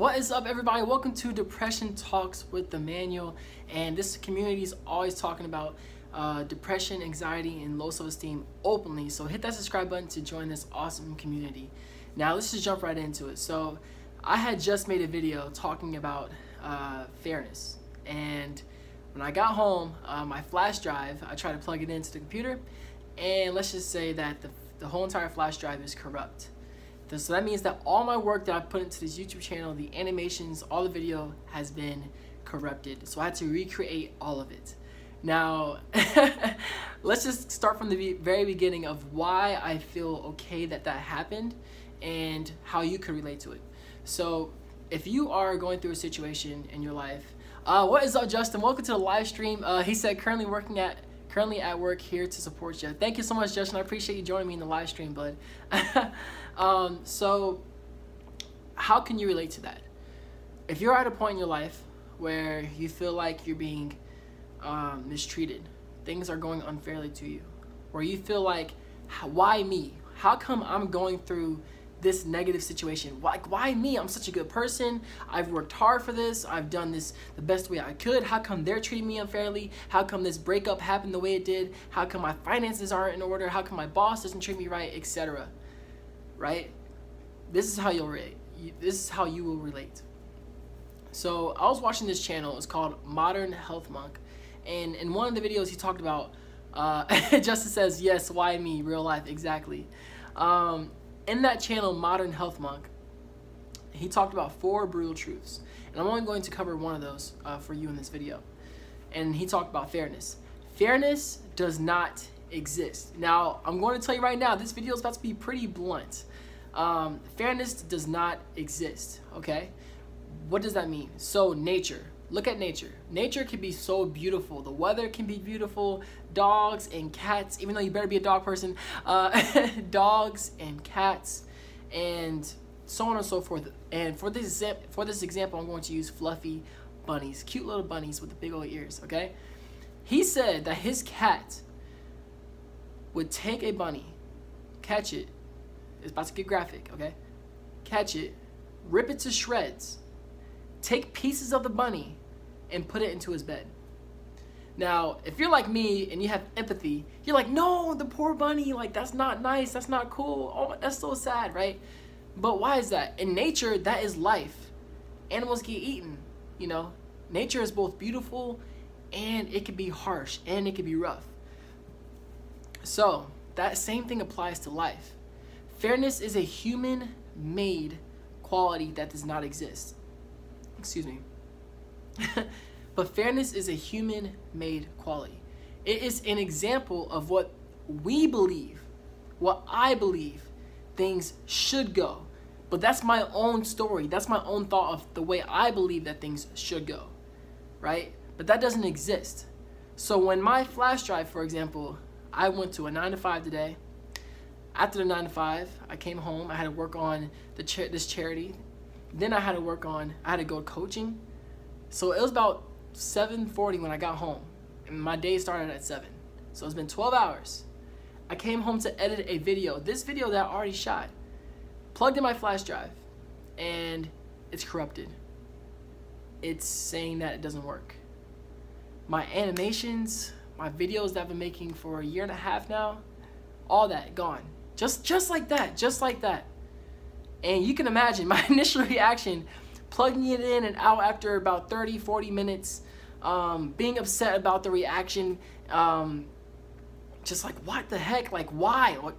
What is up, everybody? Welcome to Depression Talks with Emmanuel, and this community is always talking about depression, anxiety, and low self-esteem openly. So hit that subscribe button to join this awesome community. Now let's just jump right into it. So I had just made a video talking about fairness, and when I got home, my flash drive, I tried to plug it into the computer, and let's just say that the whole entire flash drive is corrupt. So that means that all my work that I put into this YouTube channel, the animations, all the video has been corrupted. So I had to recreate all of it. Now, let's just start from the very beginning of why I feel okay that that happened and how you could relate to it. So if you are going through a situation in your life, what is up, Justin? Welcome to the live stream. He said currently at work, here to support you. Thank you so much, Justin. I appreciate you joining me in the live stream, bud. So how can you relate to that? If you're at a point in your life where you feel like you're being mistreated, things are going unfairly to you, where you feel like, why me? How come I'm going through this negative situation? Why me? I'm such a good person. I've worked hard for this. I've done this the best way I could. How come they're treating me unfairly? How come this breakup happened the way it did? How come my finances aren't in order? How come my boss doesn't treat me right, etc.? Right? This is how you'll relate. This is how you will relate. So I was watching this channel. It's called Modern Health Monk, and in one of the videos he talked about Justice says, yes, why me? Real life, exactly. In that channel, Modern Health Monk, he talked about 4 brutal truths, and I'm only going to cover one of those for you in this video. And he talked about fairness. Fairness does not exist. Now, I'm going to tell you right now, this video is about to be pretty blunt. Fairness does not exist, okay? What does that mean? So nature, look at nature. Nature can be so beautiful. The weather can be beautiful. Dogs and cats, even though you better be a dog person, dogs and cats and so on and so forth. And for this example, I'm going to use fluffy bunnies, cute little bunnies with the big old ears, okay? He said that his cat would take a bunny, catch it, it's about to get graphic, okay? Catch it, rip it to shreds, take pieces of the bunny, and put it into his bed. Now, if you're like me and you have empathy, you're like, no, the poor bunny, like, that's not nice, that's not cool, oh, that's so sad, right? But why is that? In nature, that is life. Animals get eaten, you know? Nature is both beautiful and it can be harsh and it can be rough. So, that same thing applies to life. Fairness is a human-made quality that does not exist. Excuse me. But fairness is a human-made quality. It is an example of what we believe, what I believe things should go. But that's my own story. That's my own thought of the way I believe that things should go, right? But that doesn't exist. So when my flash drive, for example, I went to a 9-to-5 today. After the 9-to-5, I came home. I had to work on this charity. Then I had to go coaching. So it was about 7:40 when I got home, and my day started at 7. So it's been 12 hours. I came home to edit a video. This video that I already shot, plugged in my flash drive, and it's corrupted. It's saying that it doesn't work. My animations, my videos that I've been making for a 1.5 years now, all that gone. Just like that, just like that. And you can imagine my initial reaction, plugging it in and out after about 30-40 minutes, being upset about the reaction, just like, what the heck, like, why? Like,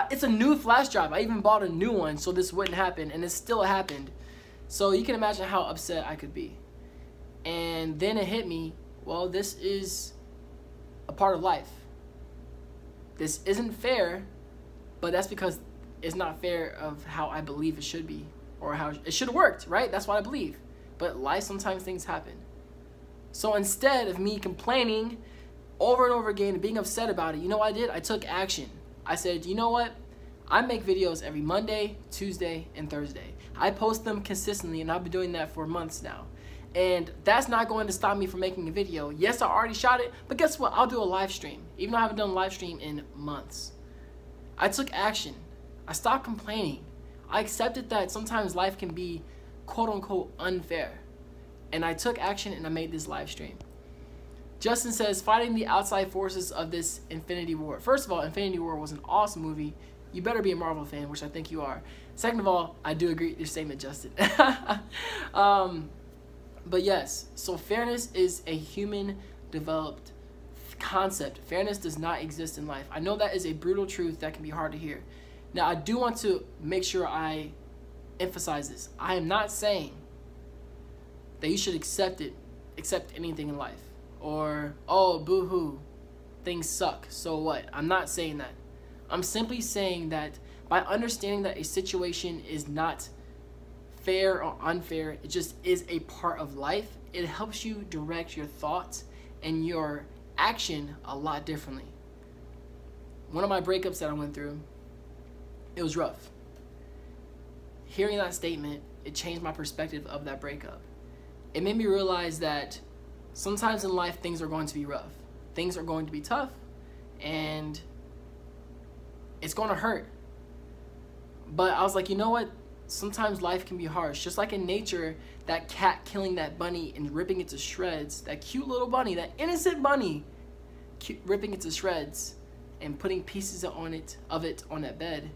it's a new flash drive. I even bought a new one so this wouldn't happen, and it still happened. So you can imagine how upset I could be. And then it hit me, well, this is a part of life. This isn't fair, but that's because it's not fair of how I believe it should be, or how it should have worked, right? That's what I believe. But life, sometimes things happen. So instead of me complaining over and over again and being upset about it, you know what I did? I took action. I said, you know what? I make videos every Monday, Tuesday, and Thursday. I post them consistently, and I've been doing that for months now. And that's not going to stop me from making a video. Yes, I already shot it, but guess what? I'll do a live stream, even though I haven't done a live stream in months. I took action. I stopped complaining. I accepted that sometimes life can be quote unquote unfair. And I took action and I made this live stream. Justin says, fighting the outside forces of this Infinity War. First of all, Infinity War was an awesome movie. You better be a Marvel fan, which I think you are. Second of all, I do agree with your statement, Justin. But yes, so fairness is a human developed concept. Fairness does not exist in life. I know that is a brutal truth that can be hard to hear. Now, I do want to make sure I emphasize this. I am not saying that you should accept anything in life. Or, oh, boo-hoo, things suck, so what? I'm not saying that. I'm simply saying that by understanding that a situation is not fair or unfair, it just is a part of life, it helps you direct your thoughts and your action a lot differently. One of my breakups that I went through, it was rough. Hearing that statement, it changed my perspective of that breakup. It made me realize that sometimes in life, things are going to be rough. Things are going to be tough, and it's going to hurt. But I was like, you know what? Sometimes life can be harsh. Just like in nature, that cat killing that bunny and ripping it to shreds, that cute little bunny, that innocent bunny, ripping it to shreds and putting pieces of it on that bed,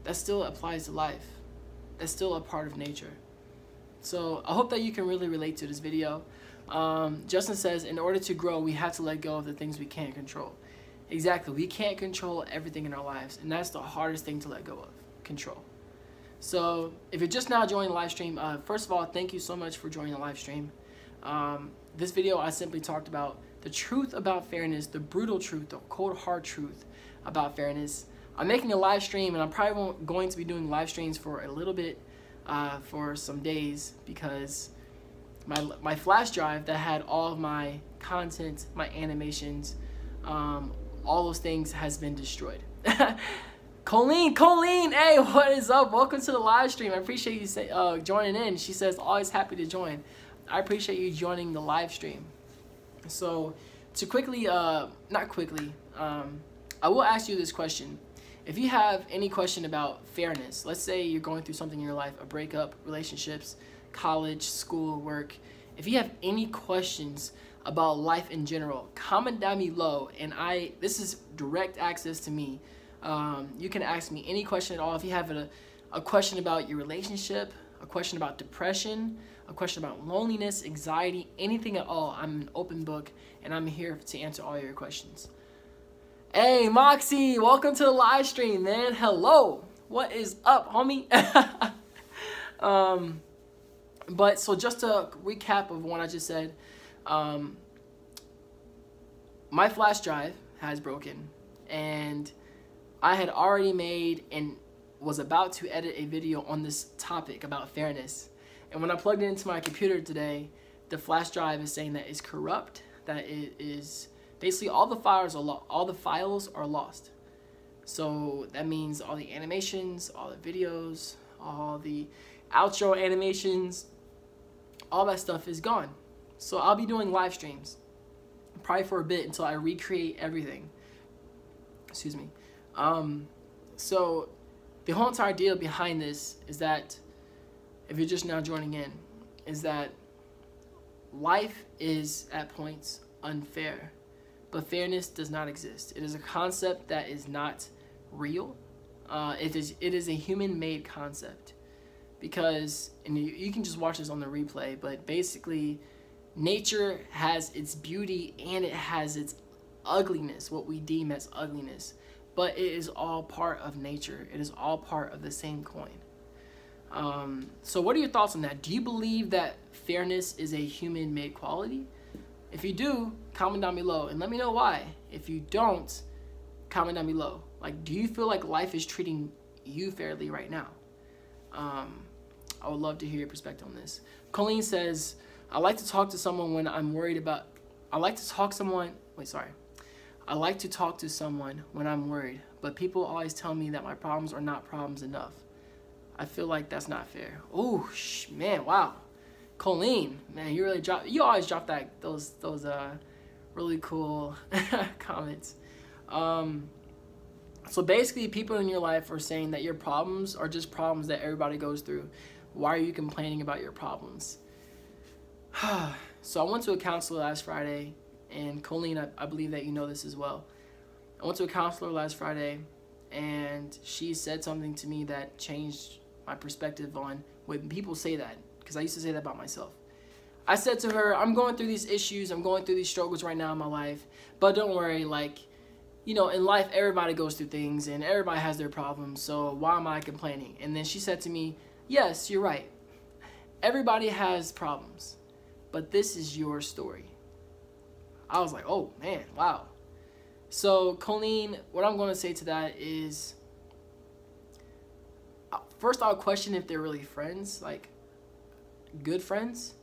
that still applies to life. That's still a part of nature. So I hope that you can really relate to this video. Justin says, in order to grow, we have to let go of the things we can't control. Exactly. We can't control everything in our lives, and that's the hardest thing to let go of, control. So if you're just now joining the live stream, first of all, thank you so much for joining the live stream. This video, I simply talked about the truth about fairness, the brutal truth, the cold hard truth about fairness. I'm making a live stream, and I'm probably going to be doing live streams for a little bit, for some days, because my flash drive that had all of my content, my animations, all those things has been destroyed. Colleen, hey, what is up? Welcome to the live stream. I appreciate you joining in. She says, always happy to join. I appreciate you joining the live stream. So to quickly, I will ask you this question. If you have any question about fairness, let's say you're going through something in your life, a breakup, relationships, college, school, work. If you have any questions about life in general, comment down below, and this is direct access to me. You can ask me any question at all. If you have a question about your relationship, a question about depression, a question about loneliness, anxiety, anything at all, I'm an open book, and I'm here to answer all your questions. Hey, Moxie, welcome to the live stream, man. Hello. What is up, homie? But so just to recap of what I just said, my flash drive has broken, and I had already made and was about to edit a video on this topic about fairness. And when I plugged it into my computer today, the flash drive is saying that it's corrupt, that it is basically all the files are lost. So that means all the animations, all the videos, all the outro animations, all that stuff is gone. So I'll be doing live streams probably for a bit until I recreate everything. Excuse me. So the whole entire deal behind this is that, if you're just now joining in, is that life is at points unfair, but fairness does not exist. It is a concept that is not real. It is a human-made concept, because, and you can just watch this on the replay, but basically nature has its beauty and it has its ugliness, what we deem as ugliness, but it is all part of nature. It is all part of the same coin. So what are your thoughts on that? Do you believe that fairness is a human-made quality? If you do, comment down below and let me know why. If you don't, comment down below. Like, do you feel like life is treating you fairly right now? I would love to hear your perspective on this. Colleen says, I like to talk to someone when I'm worried about, I like to talk to someone when I'm worried, but people always tell me that my problems are not problems enough. I feel like that's not fair. Oh, man, wow. Colleen, man, you always drop those really cool comments. So basically, people in your life are saying that your problems are just problems that everybody goes through. Why are you complaining about your problems? So I went to a counselor last Friday, and Colleen, I believe that you know this as well. I went to a counselor last Friday, and she said something to me that changed my perspective on when people say that, because I used to say that about myself. I said to her, I'm going through these issues, I'm going through these struggles right now in my life, but don't worry, like, you know, in life, everybody goes through things, and everybody has their problems, so why am I complaining? And then she said to me, yes, you're right. Everybody has problems, but this is your story. I was like, oh, man, wow. So, Colleen, what I'm going to say to that is, first I'll question if they're really friends, like, good friends.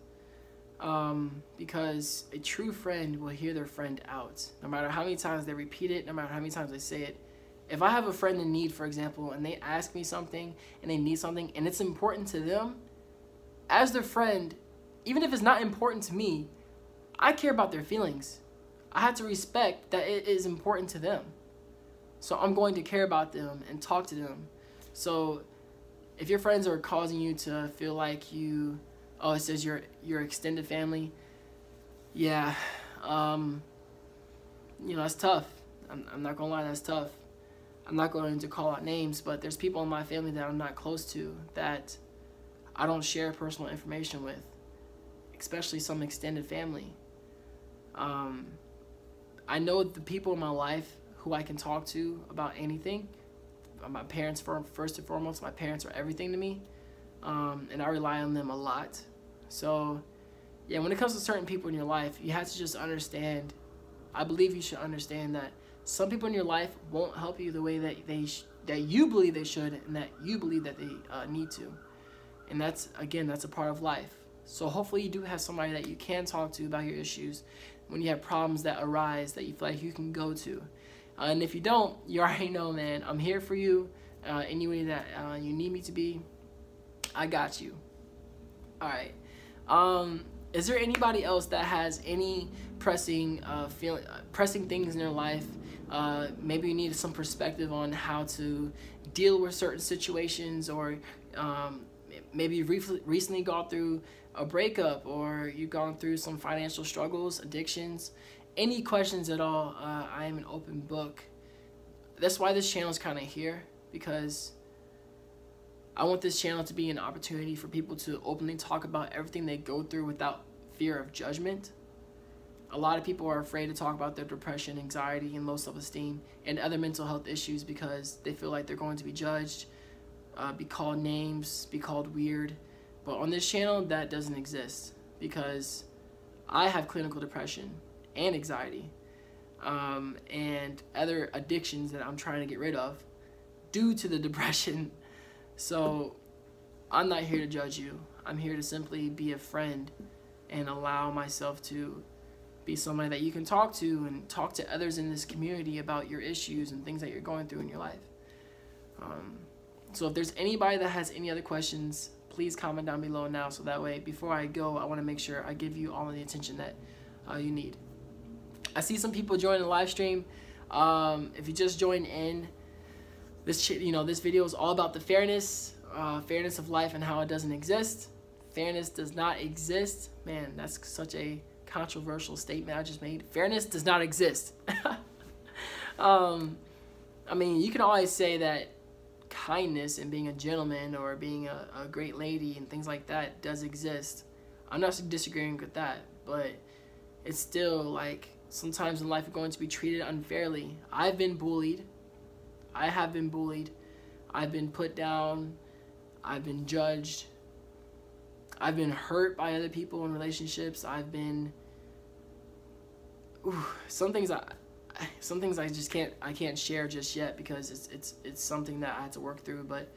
Because a true friend will hear their friend out. No matter how many times they repeat it, no matter how many times they say it. If I have a friend in need, for example, and they ask me something, and they need something, and it's important to them, as their friend, even if it's not important to me, I care about their feelings. I have to respect that it is important to them. So I'm going to care about them and talk to them. So if your friends are causing you to feel like you, oh, it says your extended family, yeah, you know, that's tough. I'm not gonna lie, that's tough. I'm not going to call out names, but there's people in my family that I'm not close to that I don't share personal information with, especially some extended family. I know the people in my life who I can talk to about anything. My parents, first and foremost, my parents are everything to me, and I rely on them a lot. So, yeah, when it comes to certain people in your life, you have to just understand, I believe you should understand that some people in your life won't help you the way that that you believe they should, and that you believe that they need to. And that's, again, that's a part of life. So hopefully you do have somebody that you can talk to about your issues when you have problems that arise that you feel like you can go to. And if you don't, you already know, man, I'm here for you. Any way that you need me to be, I got you. All right. Is there anybody else that has any pressing things in their life? Maybe you need some perspective on how to deal with certain situations, or maybe you've recently gone through a breakup, or you've gone through some financial struggles, addictions. Any questions at all, I am an open book. That's why this channel is kind of here, because I want this channel to be an opportunity for people to openly talk about everything they go through without fear of judgment. A lot of people are afraid to talk about their depression, anxiety, and low self-esteem, and other mental health issues because they feel like they're going to be judged, be called names, be called weird. But on this channel, that doesn't exist, because I have clinical depression and anxiety, and other addictions that I'm trying to get rid of due to the depression. So I'm not here to judge you. I'm here to simply be a friend and allow myself to be somebody that you can talk to, and talk to others in this community about your issues and things that you're going through in your life. So if there's anybody that has any other questions, please comment down below now, so that way before I go, I want to make sure I give you all of the attention that you need. I see some people joining the live stream. If you just joined in, this video is all about the fairness of life and how it doesn't exist. Fairness does not exist. Man, that's such a controversial statement I just made. Fairness does not exist. I mean, you can always say that kindness and being a gentleman or being a great lady and things like that does exist. I'm not disagreeing with that, but it's still like sometimes in life you're going to be treated unfairly. I've been bullied. I have been bullied. I've been put down. I've been judged. I've been hurt by other people in relationships. I've been some things I just can't share just yet, because it's something that I had to work through. But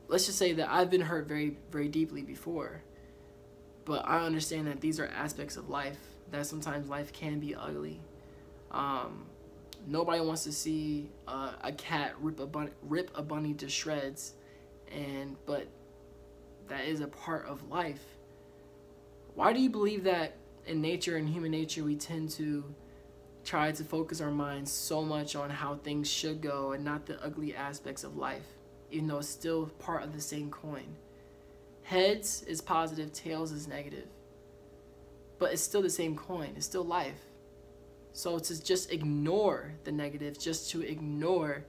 let's just say that I've been hurt very, very deeply before. But I understand that these are aspects of life, that sometimes life can be ugly. Nobody wants to see a cat rip a bunny to shreds, but that is a part of life. Why do you believe that in nature and human nature we tend to try to focus our minds so much on how things should go and not the ugly aspects of life, even though it's still part of the same coin? Heads is positive, tails is negative. But it's still the same coin. It's still life. So to just ignore the negative, just to ignore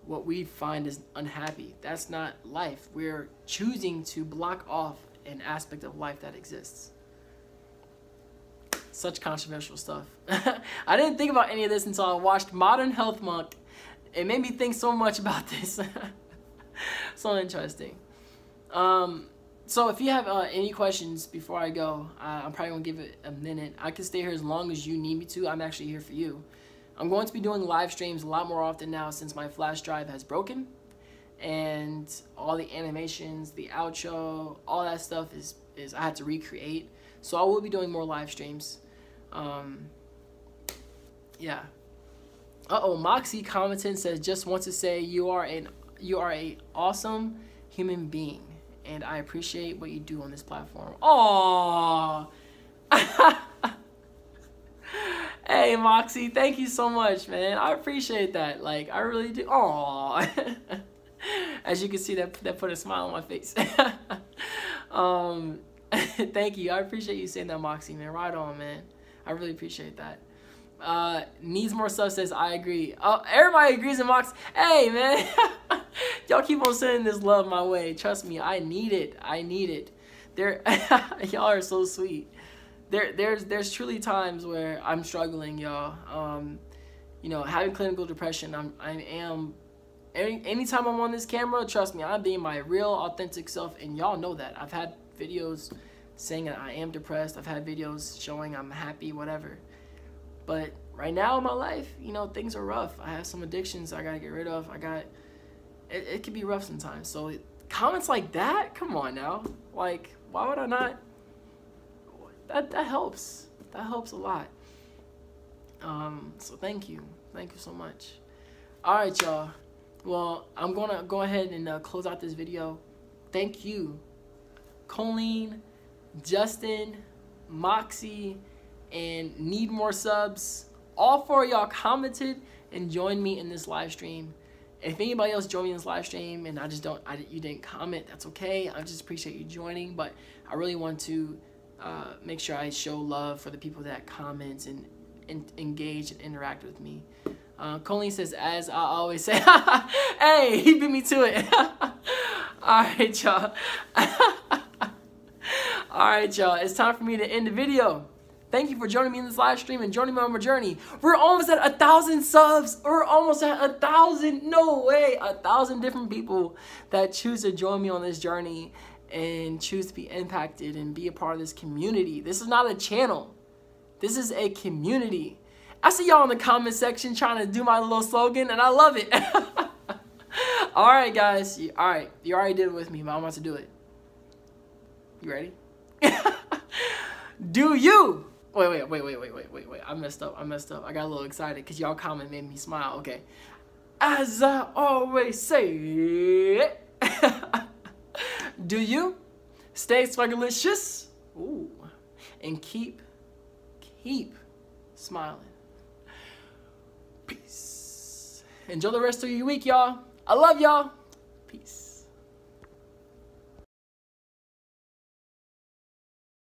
what we find is unhappy, that's not life. We're choosing to block off an aspect of life that exists. Such controversial stuff. I didn't think about any of this until I watched Modern Health Monk. It made me think so much about this. So interesting. So if you have any questions before I go, I'm probably going to give it a minute. I can stay here as long as you need me to. I'm actually here for you. I'm going to be doing live streams a lot more often now since my flash drive has broken. And all the animations, the outro, all that stuff is I had to recreate. So I will be doing more live streams. Yeah. Moxie commented and says, just want to say you are a awesome human being. And I appreciate what you do on this platform. Aww. Hey, Moxie, thank you so much, man. I appreciate that. Like, I really do. Aww. As you can see, that put a smile on my face. Thank you. I appreciate you saying that, Moxie, man. Right on, man. I really appreciate that. Needs more stuff says, I agree. Oh, everybody agrees in Moxie. Hey, man. Y'all keep on sending this love my way. Trust me, I need it. I need it. Y'all are so sweet. There's truly times where I'm struggling, y'all. You know, having clinical depression, anytime I'm on this camera, trust me, I'm being my real authentic self, and y'all know that. I've had videos saying that I am depressed. I've had videos showing I'm happy, whatever. But right now in my life, you know, things are rough. I have some addictions I gotta get rid of. It can be rough sometimes. So comments like that, come on now. Like, why would I not? That helps. That helps a lot. So thank you. Thank you so much. All right, y'all. Well, I'm gonna go ahead and close out this video. Thank you, Colleen, Justin, Moxie, and Need More Subs. All four of y'all commented and joined me in this live stream. If anybody else joined me in this live stream and you didn't comment, that's okay. I just appreciate you joining, but I really want to make sure I show love for the people that comment and engage and interact with me. Colleen says, as I always say, hey, he beat me to it. All right, y'all. All right, y'all. It's time for me to end the video. Thank you for joining me in this live stream and joining me on my journey. We're almost at 1,000 subs. We're almost at 1,000. No way. 1,000 different people that choose to join me on this journey and choose to be impacted and be a part of this community. This is not a channel. This is a community. I see y'all in the comment section trying to do my little slogan, and I love it. All right, guys. All right. You already did it with me, but I'm about to do it. You ready? Do you? Wait. I messed up. I got a little excited because y'all comment made me smile. Okay. As I always say, do you stay swaggerlicious? Ooh. And keep smiling. Peace. Enjoy the rest of your week, y'all. I love y'all. Peace.